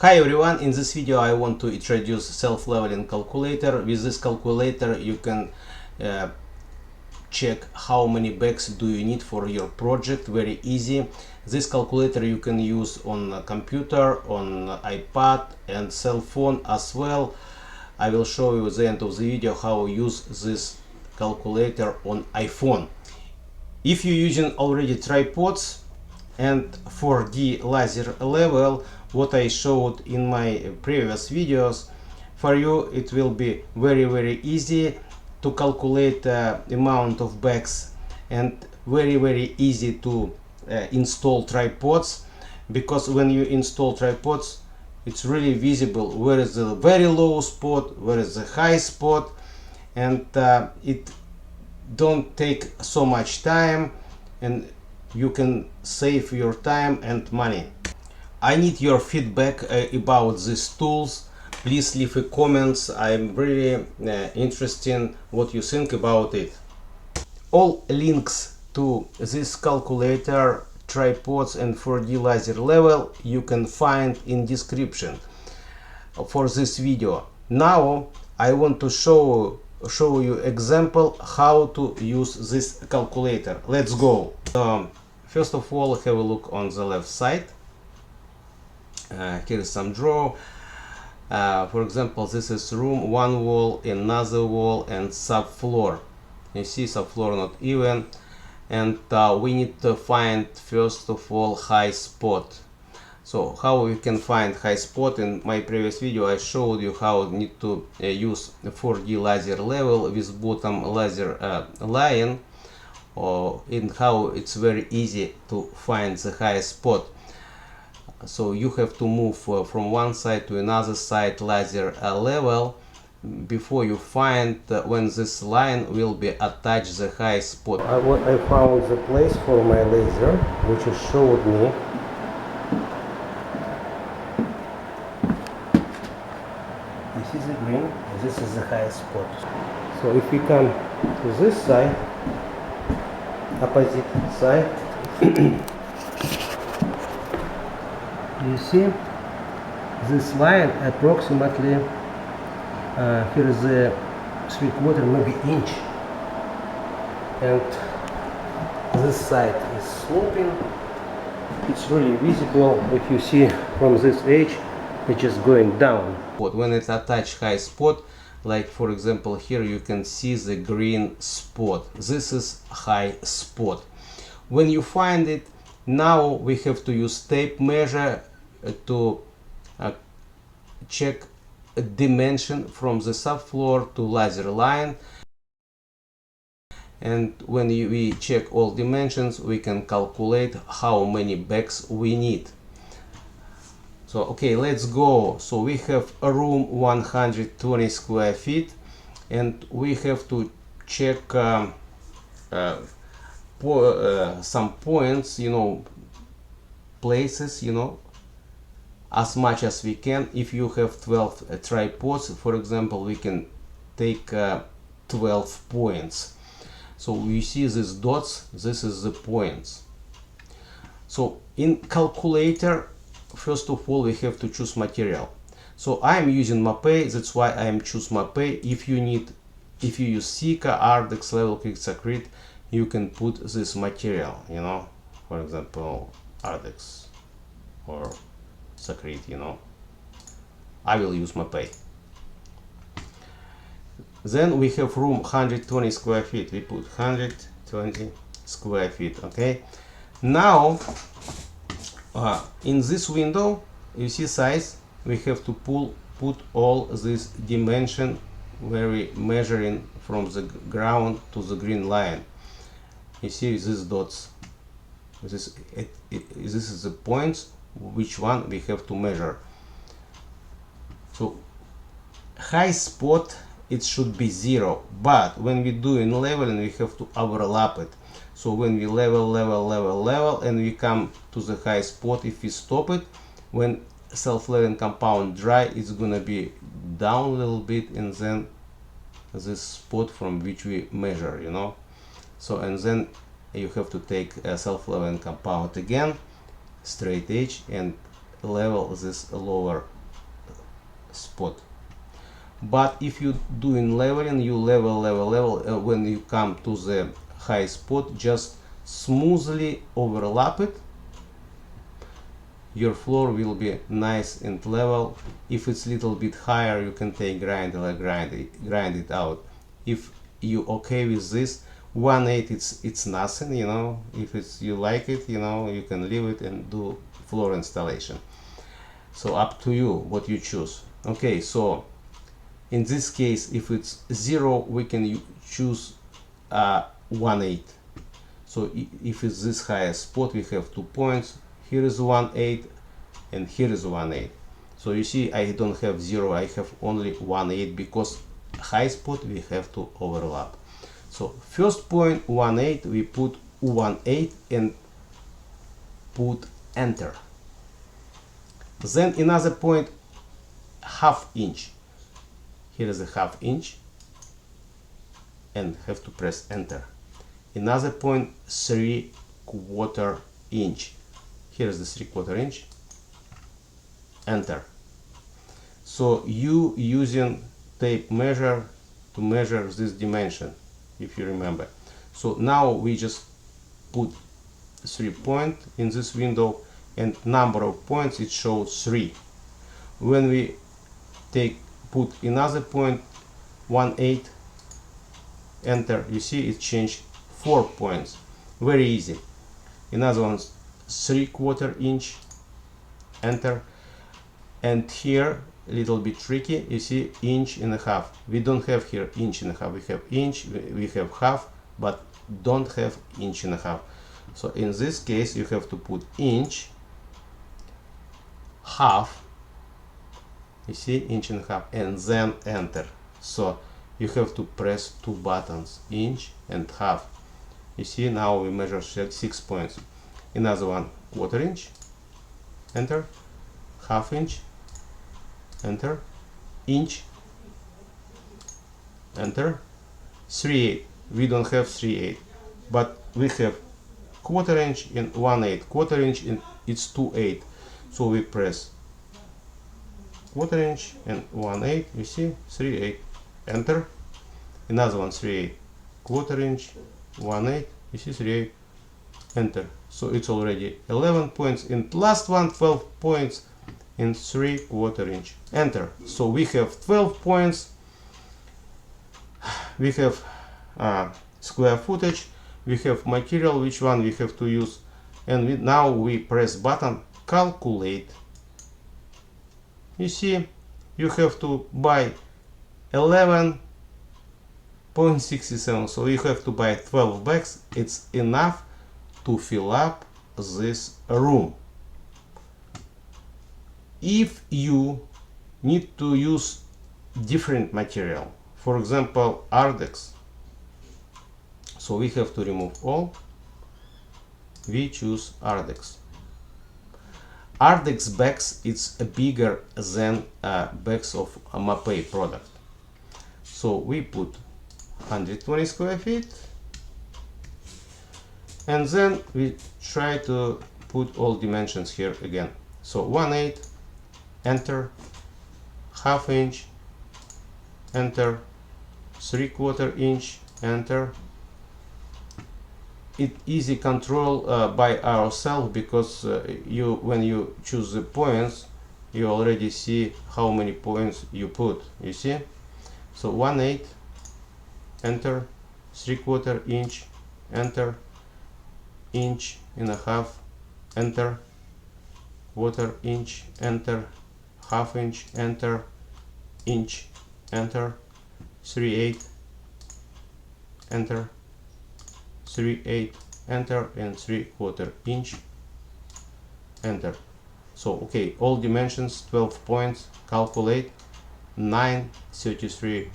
Hi everyone, in this video I want to introduce self-leveling calculator. With this calculator you can check how many bags do you need for your project. Very easy. This calculator you can use on a computer, on iPad and cell phone as well. I will show you at the end of the video how to use this calculator on iPhone. If you're using already tripods and 4D laser level, what I showed in my previous videos, for you it will be very easy to calculate amount of bags and very easy to install tripods, because when you install tripods it's really visible where is the very low spot, where is the high spot, and it don't take so much time and you can save your time and money. I need your feedback about these tools. Please leave a comments. I'm really interested in what you think about it. All links to this calculator, tripods and 4D laser level you can find in description for this video. Now I want to show you example how to use this calculator. Let's go. First of all, have a look on the left side. Here is some drawer. For example, this is room, one wall, another wall, and subfloor. You see, subfloor not even, and we need to find first of all high spot. So how we can find high spot? In my previous video I showed you how you need to use 4D laser level with bottom laser line, and how it's very easy to find the high spot. So you have to move from one side to another side laser level before you find when this line will be attached the high spot. I found the place for my laser, which is showed me. This is the green, this is the high spot. So if we come to this side, opposite side, you see this line approximately here is the 3/4 maybe inch, and this side is sloping. It's really visible if you see from this edge. It's just going down. But when it's attached high spot, like for example here you can see the green spot, this is high spot. When you find it, now we have to use tape measure to check a dimension from the subfloor to laser line, and when we check all dimensions we can calculate how many bags we need. So okay, let's go. So we have a room 120 square feet, and we have to check some points, you know, places, you know, as much as we can. If you have 12 tripods, for example, we can take 12 points. So you see these dots, this is the points. So in calculator, first of all we have to choose material. So I am using Mapei, that's why I am choose Mapei. If you use Sika, Ardex, Level Quick you can put this material, you know, for example Ardex or Secret, you know. I will use Mapei. Then we have room 120 square feet, we put 120 square feet. Okay, now in this window you see size, we have to put all this dimension where we measuring from the ground to the green line. You see these dots, this is the points which one we have to measure. So high spot it should be 0, but when we do in leveling we have to overlap it. So when we level and we come to the high spot, if we stop it, when self-leveling compound dry, it's gonna be down a little bit, and then this spot from which we measure, you know. So and then you have to take a self-leveling compound again, straight edge, and level this lower spot. But if you doing leveling, you level, when you come to the high spot, just smoothly overlap it. Your floor will be nice and level. If it's a little bit higher, you can take grinder, grind it out. If you okay with this, 1/8 it's nothing, you know. If it's you like it, you know, you can leave it and do floor installation. So up to you what you choose. Okay, so in this case, if it's 0, we can choose 1/8. So if it's this highest spot, we have 2 points. Here is 1/8 and here is 1/8. So you see, I don't have 0, I have only 1/8 because high spot we have to overlap. So first point 1/8, we put 1/8 and put enter. Then another point 1/2 inch. Here is a 1/2 inch and have to press enter. Another point 3/4 inch. Here is the 3/4 inch. Enter. So you using tape measure to measure this dimension, if you remember. So now we just put 3 points in this window, and number of points it shows 3. When we put another point 1/8, enter, you see it changed 4 points. Very easy. Another one 3/4 inch, enter. And here a little bit tricky, you see 1.5 inch. We don't have here 1.5 inch, we have inch, we have 1/2, but don't have 1.5 inch. So in this case you have to put inch, 1/2, you see 1.5 inch, and then enter. So you have to press 2 buttons, inch and 1/2. You see, now we measure 6 points. Another one 1/4 inch, enter, 1/2 inch, enter, inch, enter, 3/8. We don't have 3/8, but we have 1/4 inch and 1/8. 1/4 inch and it's 2/8. So we press 1/4 inch and 1/8. You see, 3/8. Enter. Another one 3/8. 1/4 inch, 1/8. You see, 3/8. Enter. So it's already 11 points. And last one 12 points in 3/4 inch. Enter. So we have 12 points. We have square footage. We have material, which one we have to use. And now we press button calculate. You see, you have to buy 11.67. So you have to buy 12 bags. It's enough to fill up this room. If you need to use different material, for example Ardex, so we have to remove all. We choose Ardex. Ardex bags, it's bigger than bags of Mapei product. So we put 120 square feet, and then we try to put all dimensions here again. So 1/8, enter, 1/2 inch, enter, 3/4 inch, enter. It easy control by ourselves, because when you choose the points, you already see how many points you put. You see, so 1/8, enter, 3/4 inch, enter, 1.5 inch, enter, 1/4 inch, enter, 1/2 inch, enter, inch, enter, 3/8, enter, 3/8, enter, and 3/4 inch, enter. So okay, all dimensions 12 points, calculate 9.33,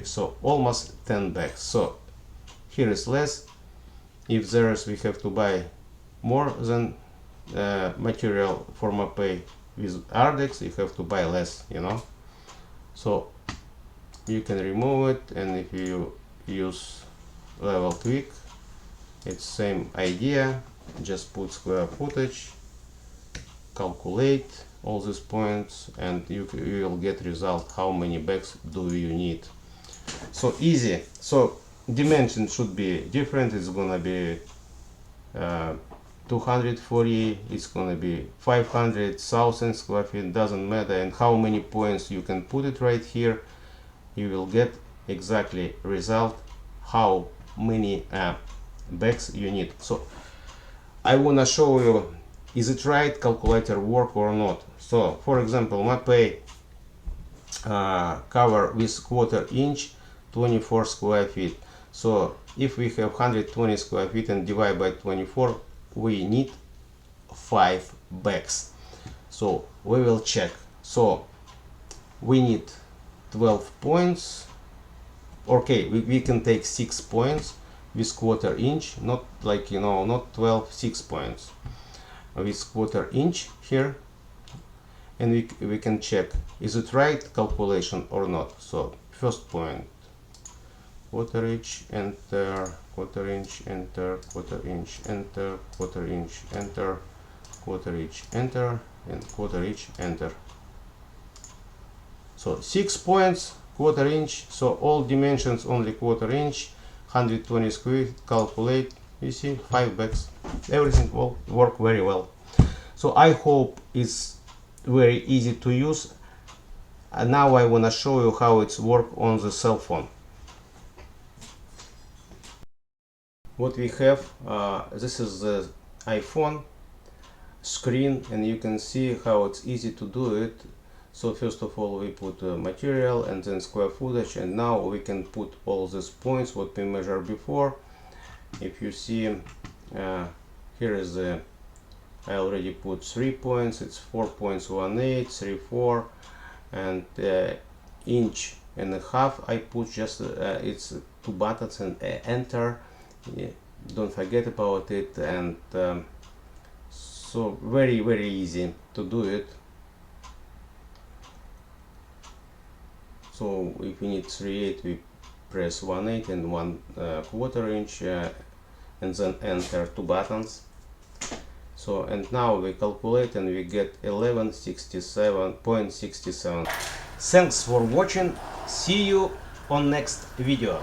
so almost 10 bags. So here is less. If there is, we have to buy more than material for Mapei. With Ardex you have to buy less, you know. So you can remove it, and if you use level quick, it's same idea. Just put square footage calculate all these points, and you will get result how many bags do you need. So easy. So dimension should be different. It's gonna be 240, it's gonna be 500,000 square feet, doesn't matter. And how many points you can put it right here, you will get exactly result how many bags you need. So I wanna show you, is it right calculator work or not. So for example, Mapei cover with quarter inch 24 square feet. So if we have 120 square feet and divide by 24, we need 5 bags. So we will check. So we need 12 points. Okay, we can take 6 points with quarter inch, not like, you know, not 12, 6 points with quarter inch here, and we can check, is it right calculation or not. So first point, quarter inch, enter, quarter inch, enter, quarter inch, enter, quarter inch, enter, quarter inch, enter, and quarter inch, enter. So 6 points, quarter inch, so all dimensions only quarter inch, 120 square, calculate, you see 5 bags, everything will work very well. So I hope it's very easy to use. And now I want to show you how it's work on the cell phone. What we have, this is the iPhone screen, and you can see how it's easy to do it. So first of all we put material and then square footage, and now we can put all these points what we measured before. If you see, here is the, I already put 3 points, it's 4.18, 3, 4, and inch and a half I put just it's 2 buttons and enter. Yeah, don't forget about it. And so very easy to do it. So if we need 3/8, we press 1/8 and 1/4 inch, and then enter 2 buttons. So and now we calculate and we get 1167.67. Thanks for watching. See you on next video.